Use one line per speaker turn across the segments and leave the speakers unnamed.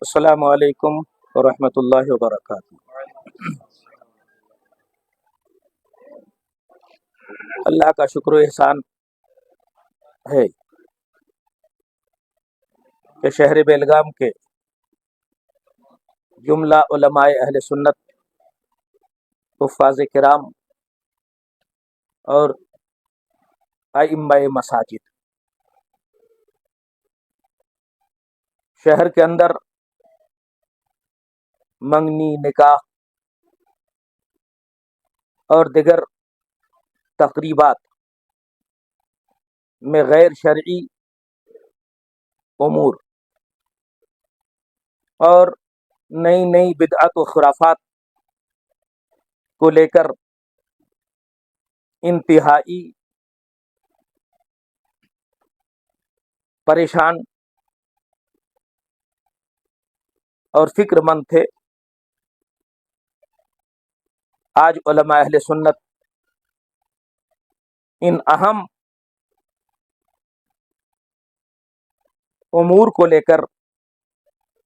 السلام علیکم ورحمۃ اللہ وبرکاتہ۔ اللہ کا شکر و احسان ہے کہ شہر بیلگام کے جملہ علماء اہل سنت، حفاظ کرام اور ائمہ مساجد شہر کے اندر منگنی، نکاح اور دیگر تقریبات میں غیر شرعی امور اور نئی نئی بدعت و خرافات کو لے کر انتہائی پریشان اور فکر مند تھے۔ آج علماء اہل سنت ان اہم امور کو لے کر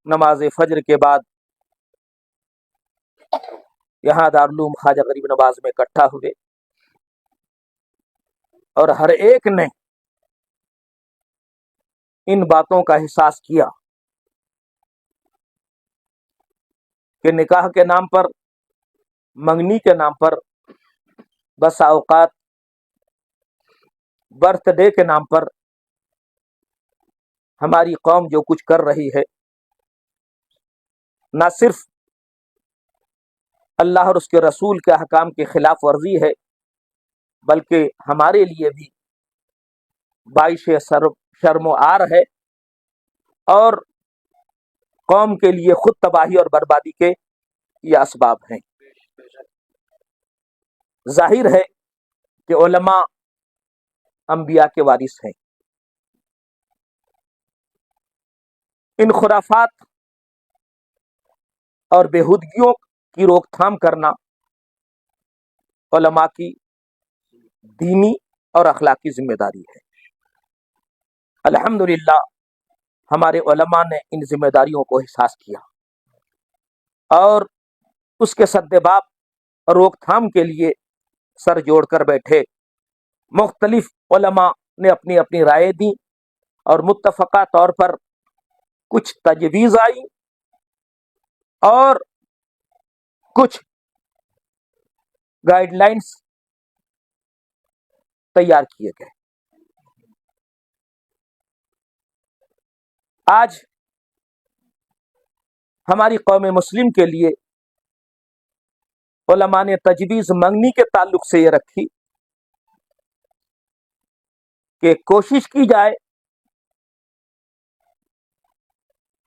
نماز فجر کے بعد یہاں دارالعلوم خواجہ غریب نواز میں اکٹھا ہوئے اور ہر ایک نے ان باتوں کا احساس کیا کہ نکاح کے نام پر، منگنی کے نام پر، بسا اوقات برتھ ڈے کے نام پر ہماری قوم جو کچھ کر رہی ہے، نہ صرف اللہ اور اس کے رسول کے احکام کی خلاف ورزی ہے، بلکہ ہمارے لیے بھی باعث شرم و عار ہے اور قوم کے لیے خود تباہی اور بربادی کے یہ اسباب ہیں۔ ظاہر ہے کہ علماء انبیاء کے وارث ہیں۔ ان خرافات اور بےہودگیوں کی روک تھام کرنا علماء کی دینی اور اخلاقی ذمہ داری ہے۔ الحمدللہ ہمارے علماء نے ان ذمہ داریوں کو احساس کیا اور اس کے سدباب روک تھام کے لیے سر جوڑ کر بیٹھے۔ مختلف علماء نے اپنی اپنی رائے دی اور متفقہ طور پر کچھ تجویز آئی اور کچھ گائیڈ لائنز تیار کیے گئے۔ آج ہماری قوم مسلم کے لیے علماء نے تجویز منگنی کے تعلق سے یہ رکھی کہ کوشش کی جائے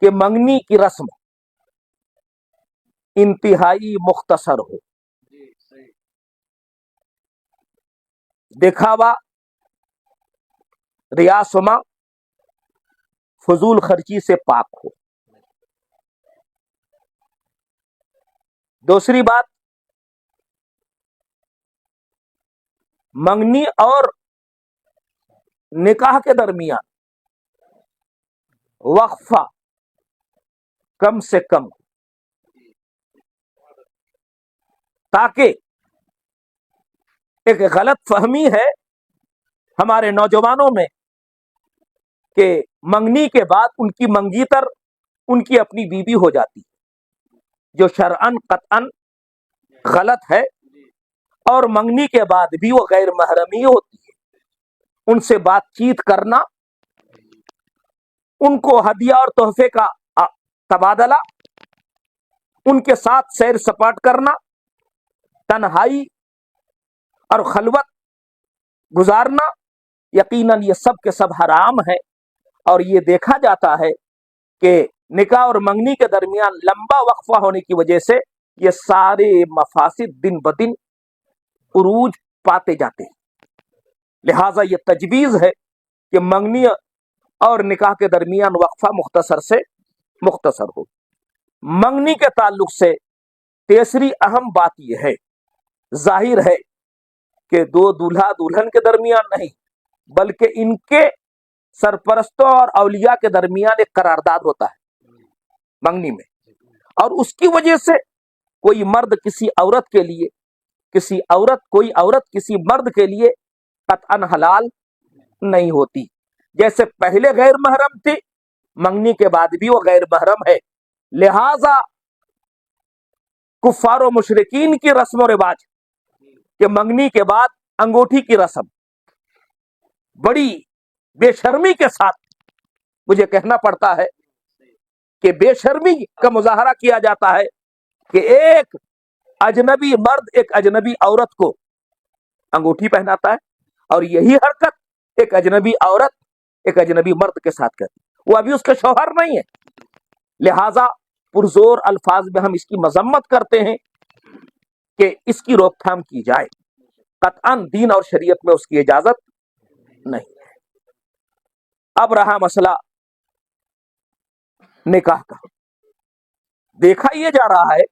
کہ منگنی کی رسم انتہائی مختصر ہو، دکھاوا، ریاسما، فضول خرچی سے پاک ہو۔ دوسری بات، منگنی اور نکاح کے درمیان وقفہ کم سے کم، تاکہ ایک غلط فہمی ہے ہمارے نوجوانوں میں کہ منگنی کے بعد ان کی منگیتر ان کی اپنی بیوی ہو جاتی، جو شرعاً قطعاً غلط ہے، اور منگنی کے بعد بھی وہ غیر محرمی ہوتی ہے۔ ان سے بات چیت کرنا، ان کو ہدیہ اور تحفے کا تبادلہ، ان کے ساتھ سیر سپاٹ کرنا، تنہائی اور خلوت گزارنا، یقیناً یہ سب کے سب حرام ہے۔ اور یہ دیکھا جاتا ہے کہ نکاح اور منگنی کے درمیان لمبا وقفہ ہونے کی وجہ سے یہ سارے مفاسد دن بدن عروج پاتے جاتے ہیں۔ لہٰذا یہ تجویز ہے کہ منگنی اور نکاح کے درمیان وقفہ مختصر سے مختصر ہو۔ منگنی کے تعلق سے تیسری اہم بات یہ ہے، ظاہر ہے کہ دو دولہا دلہن کے درمیان نہیں، بلکہ ان کے سرپرستوں اور اولیاء کے درمیان ایک قرارداد ہوتا ہے منگنی میں، اور اس کی وجہ سے کوئی مرد کسی عورت کے لیے، کوئی عورت کسی مرد کے لیے قطعاً حلال نہیں ہوتی. جیسے پہلے غیر محرم تھی، منگنی کے بعد بھی وہ غیر محرم ہے. لہذا کفار و مشرکین کی رسم و رواج کہ منگنی کے بعد انگوٹھی کی رسم، بڑی بے شرمی کے ساتھ مجھے کہنا پڑتا ہے کہ بے شرمی کا مظاہرہ کیا جاتا ہے کہ ایک اجنبی مرد ایک اجنبی عورت کو انگوٹھی پہناتا ہے، اور یہی حرکت ایک اجنبی عورت ایک اجنبی مرد کے ساتھ کرتی، وہ ابھی اس کا شوہر نہیں ہے. لہذا پرزور الفاظ میں ہم اس کی مذمت کرتے ہیں کہ اس کی روک تھام کی جائے. قطعاً دین اور شریعت میں اس کی اجازت نہیں ہے. اب رہا مسئلہ نکاح کا. دیکھا یہ جا رہا ہے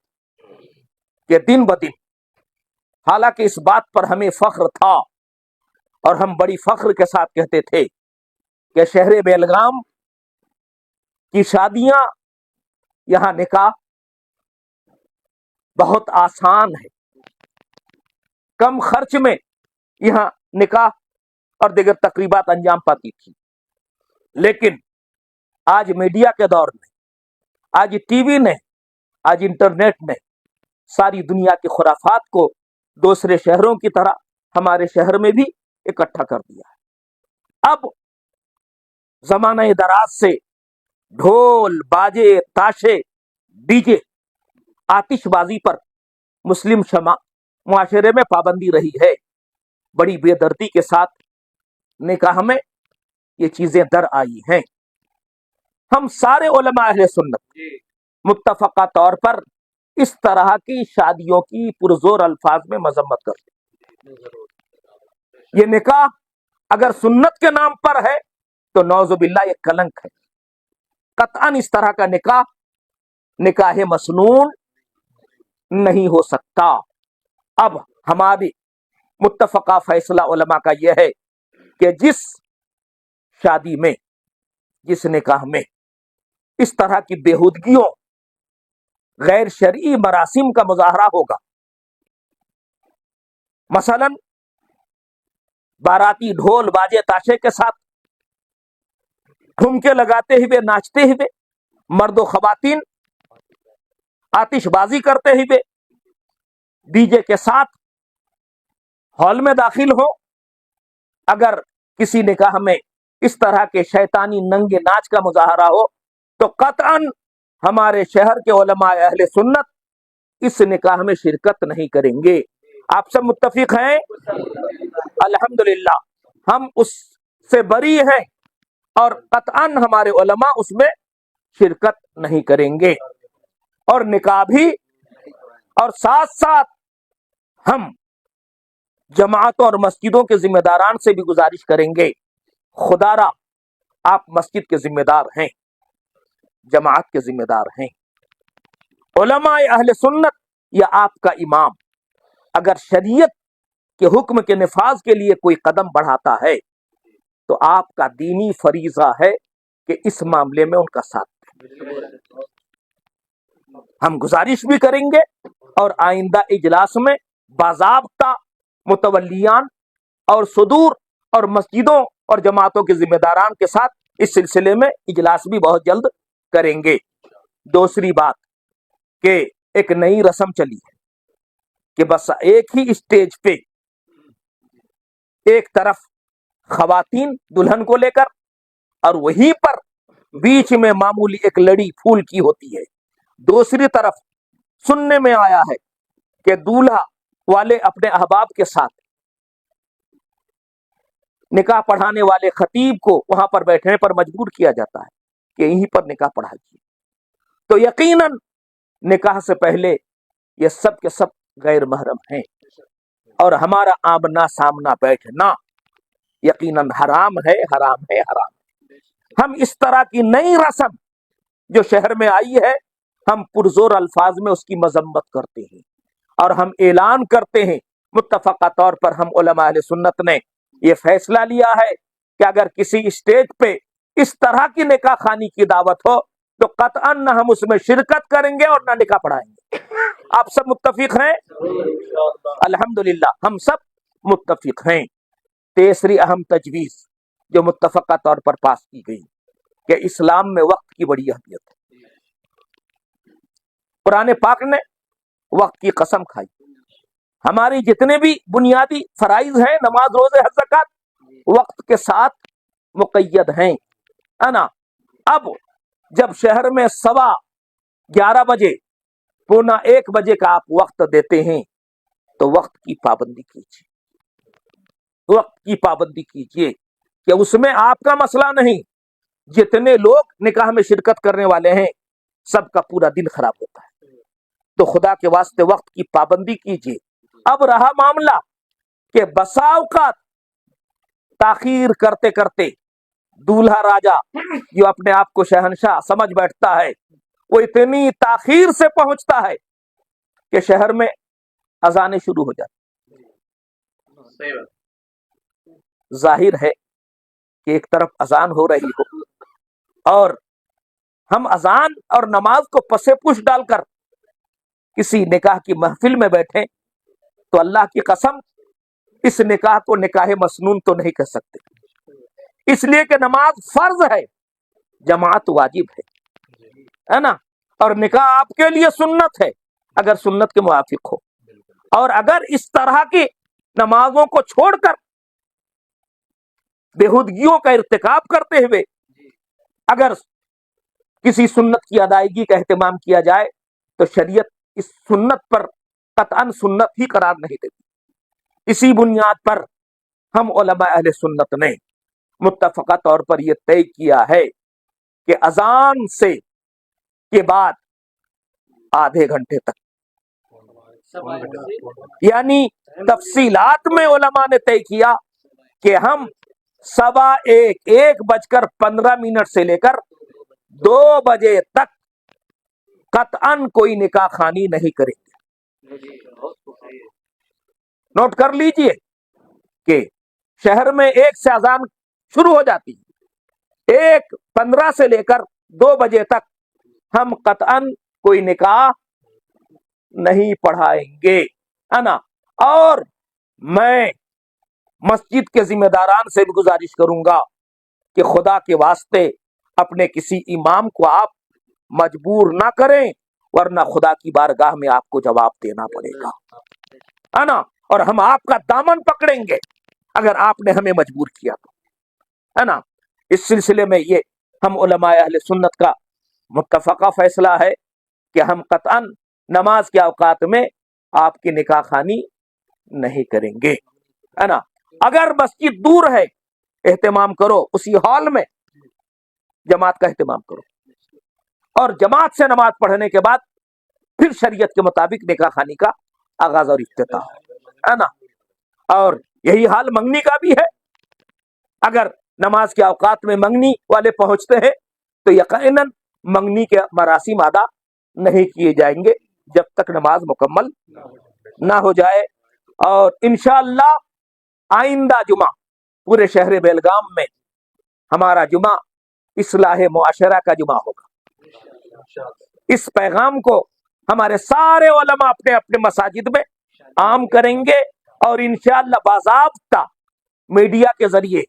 کہ دن بدن، حالانکہ اس بات پر ہمیں فخر تھا اور ہم بڑی فخر کے ساتھ کہتے تھے کہ شہر بیلگام کی شادیاں، یہاں نکاح بہت آسان ہے، کم خرچ میں یہاں نکاح اور دیگر تقریبات انجام پاتی تھی. لیکن آج میڈیا کے دور میں، آج ٹی وی نے، آج انٹرنیٹ نے ساری دنیا کی خرافات کو دوسرے شہروں کی طرح ہمارے شہر میں بھی اکٹھا کر دیا ہے. اب زمانہ دراز سے ڈھول باجے تاشے ڈی جے آتش بازی پر مسلم معاشرے میں پابندی رہی ہے. بڑی بے دردی کے ساتھ نکاح میں یہ چیزیں در آئی ہیں. ہم سارے علماء اہل سنت متفقہ طور پر اس طرح کی شادیوں کی پرزور الفاظ میں مذمت کرتے ہیں. یہ نکاح اگر سنت کے نام پر ہے تو نعوذ باللہ یہ کلنک ہے. قطعاً اس طرح کا نکاح مسنون نہیں ہو سکتا. اب ہماری متفقہ فیصلہ علماء کا یہ ہے کہ جس شادی میں، جس نکاح میں اس طرح کی بےہودگیوں، غیر شرعی مراسم کا مظاہرہ ہوگا، مثلا باراتی ڈھول باجے تاشے کے ساتھ ٹھمکے لگاتے ہوئے ناچتے ہوئے، مرد و خواتین آتش بازی کرتے ہوئے ڈی جے کے ساتھ ہال میں داخل ہو، اگر کسی نکاح میں اس طرح کے شیطانی ننگے ناچ کا مظاہرہ ہو تو قطعاً ہمارے شہر کے علماء اہل سنت اس نکاح میں شرکت نہیں کریں گے. آپ سب متفق ہیں؟ الحمدللہ ہم اس سے بری ہیں اور قطعاً ہمارے علماء اس میں شرکت نہیں کریں گے. اور نکاح بھی، اور ساتھ ساتھ ہم جماعتوں اور مسجدوں کے ذمہ داران سے بھی گزارش کریں گے، خدا را آپ مسجد کے ذمہ دار ہیں، جماعت کے ذمہ دار ہیں، علماء اہل سنت یا آپ کا امام اگر شریعت کے حکم کے نفاذ کے لیے کوئی قدم بڑھاتا ہے تو آپ کا دینی فریضہ ہے کہ اس معاملے میں ان کا ساتھ دیں. ہم گزارش بھی کریں گے اور آئندہ اجلاس میں باضابطہ متولیان اور صدور اور مسجدوں اور جماعتوں کے ذمہ داران کے ساتھ اس سلسلے میں اجلاس بھی بہت جلد کریں گے. دوسری بات کہ ایک نئی رسم چلی ہے کہ بس ایک ہی اسٹیج پہ ایک طرف خواتین دلہن کو لے کر اور وہیں پر بیچ میں معمولی ایک لڑی پھول کی ہوتی ہے، دوسری طرف سننے میں آیا ہے کہ دولہا والے اپنے احباب کے ساتھ نکاح پڑھانے والے خطیب کو وہاں پر بیٹھنے پر مجبور کیا جاتا ہے کہ یہیں پر نکاح پڑھائیے. تو یقیناً نکاح سے پہلے یہ سب کے سب غیر محرم ہیں اور ہمارا آمنا سامنا بیٹھنا یقیناً حرام ہے، حرام ہے، حرام ہے. ہم اس طرح کی نئی رسم جو شہر میں آئی ہے، ہم پرزور الفاظ میں اس کی مذمت کرتے ہیں اور ہم اعلان کرتے ہیں، متفقہ طور پر ہم علماء اہل سنت نے یہ فیصلہ لیا ہے کہ اگر کسی اسٹیج پہ اس طرح کی نکاح خوانی کی دعوت ہو تو قطعاً نہ ہم اس میں شرکت کریں گے اور نہ نکاح پڑھائیں گے۔ آپ سب متفق ہیں؟ الحمدللہ ہم سب متفق ہیں۔ تیسری اہم تجویز جو متفقہ طور پر پاس کی گئی کہ اسلام میں وقت کی بڑی اہمیت ہے۔ قرآن پاک نے وقت کی قسم کھائی۔ ہماری جتنے بھی بنیادی فرائض ہیں، نماز، روزے، حج، زکوٰۃ، وقت کے ساتھ مقید ہیں، ہے نا۔ اب جب شہر میں 11:15 بجے، 1:45 بجے کا آپ وقت دیتے ہیں تو وقت کی پابندی کیجیے، وقت کی پابندی کیجیے کہ اس میں آپ کا مسئلہ نہیں، جتنے لوگ نکاح میں شرکت کرنے والے ہیں سب کا پورا دن خراب ہوتا ہے۔ تو خدا کے واسطے وقت کی پابندی کیجیے۔ اب رہا معاملہ کہ بسا اوقات تاخیر کرتے کرتے دولہا راجا جو اپنے آپ کو شہنشاہ سمجھ بیٹھتا ہے، وہ اتنی تاخیر سے پہنچتا ہے کہ شہر میں اذانیں شروع ہو جاتی۔ ظاہر ہے کہ ایک طرف اذان ہو رہی ہو اور ہم اذان اور نماز کو پسے پش ڈال کر کسی نکاح کی محفل میں بیٹھے تو اللہ کی قسم اس نکاح کو نکاح مسنون تو نہیں کہہ سکتے، اس لیے کہ نماز فرض ہے، جماعت واجب ہے نا، اور نکاح آپ کے لیے سنت ہے اگر سنت کے موافق ہو۔ اور اگر اس طرح کی نمازوں کو چھوڑ کر بےہودگیوں کا ارتکاب کرتے ہوئے اگر کسی سنت کی ادائیگی کا اہتمام کیا جائے تو شریعت اس سنت پر قطعاً سنت ہی قرار نہیں دیتی۔ اسی بنیاد پر ہم علماء اہل سنت نے متفقہ طور پر یہ طے کیا ہے کہ اذان سے کے بعد آدھے گھنٹے تک، یعنی تفصیلات میں علماء نے طے کیا کہ ہم 1:15 سے لے کر 2 بجے تک قطعاً کوئی نکاح خوانی نہیں کریں گے۔ نوٹ کر لیجئے کہ شہر میں 1 سے اذان شروع ہو جاتی ہے، 1:15 سے لے کر 2 بجے تک ہم قطعاً کوئی نکاح نہیں پڑھائیں گے، ہے نا۔ اور میں مسجد کے ذمہ داران سے بھی گزارش کروں گا کہ خدا کے واسطے اپنے کسی امام کو آپ مجبور نہ کریں، ورنہ خدا کی بارگاہ میں آپ کو جواب دینا پڑے گا، ہے نا، اور ہم آپ کا دامن پکڑیں گے اگر آپ نے ہمیں مجبور کیا تو، ہے نا۔ اس سلسلے میں یہ ہم علماء اہل سنت کا متفقہ فیصلہ ہے کہ ہم قطعاً نماز کے اوقات میں آپ کی نکاح خوانی نہیں کریں گے، ہے نا۔ اگر مسجد دور ہے اہتمام کرو، اسی ہال میں جماعت کا اہتمام کرو، اور جماعت سے نماز پڑھنے کے بعد پھر شریعت کے مطابق نکاح خوانی کا آغاز اور افتتاح ہے نا۔ اور یہی حال منگنی کا بھی ہے۔ اگر نماز کے اوقات میں منگنی والے پہنچتے ہیں تو یقیناً منگنی کے مراسم ادا نہیں کیے جائیں گے جب تک نماز مکمل نہ ہو جائے۔ اور انشاءاللہ آئندہ جمعہ پورے شہر بیلگام میں ہمارا جمعہ اصلاح معاشرہ کا جمعہ ہوگا۔ اس پیغام کو ہمارے سارے علماء اپنے اپنے مساجد میں عام کریں گے اور انشاءاللہ باضابطہ میڈیا کے ذریعے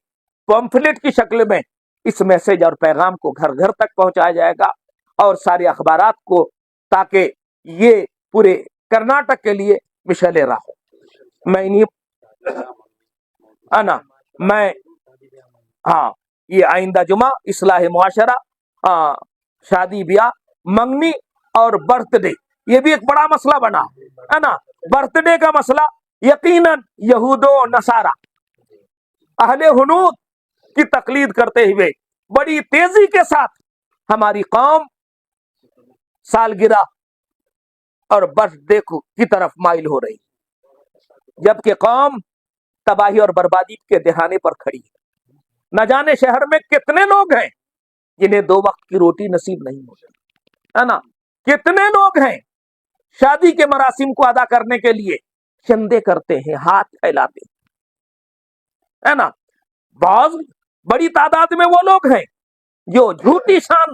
پمفلٹ کی شکل میں اس میسج اور پیغام کو گھر گھر تک پہنچایا جائے گا اور سارے اخبارات کو، تاکہ یہ پورے کرناٹک کے لیے مشعل راہ ہو۔ یہ آئندہ جمعہ اصلاح معاشرہ، شادی بیاہ، منگنی اور برتھ ڈے، یہ بھی ایک بڑا مسئلہ بنا ہے نا۔ برتھ ڈے کا مسئلہ یقیناً یہود و نصارہ اہل ہنود کی تقلید کرتے ہوئے بڑی تیزی کے ساتھ ہماری قوم سالگرہ اور برتھ ڈے کی طرف مائل ہو رہی، جبکہ قوم تباہی اور بربادی کے دہانے پر کھڑی ہے۔ نہ جانے شہر میں کتنے لوگ ہیں جنہیں 2 وقت کی روٹی نصیب نہیں ہوتی، ہے نا۔ کتنے لوگ ہیں شادی کے مراسم کو ادا کرنے کے لیے چندے کرتے ہیں، ہاتھ پھیلاتے ہیں، ہے نا۔ بعض بڑی تعداد میں وہ لوگ ہیں جو جھوٹی شان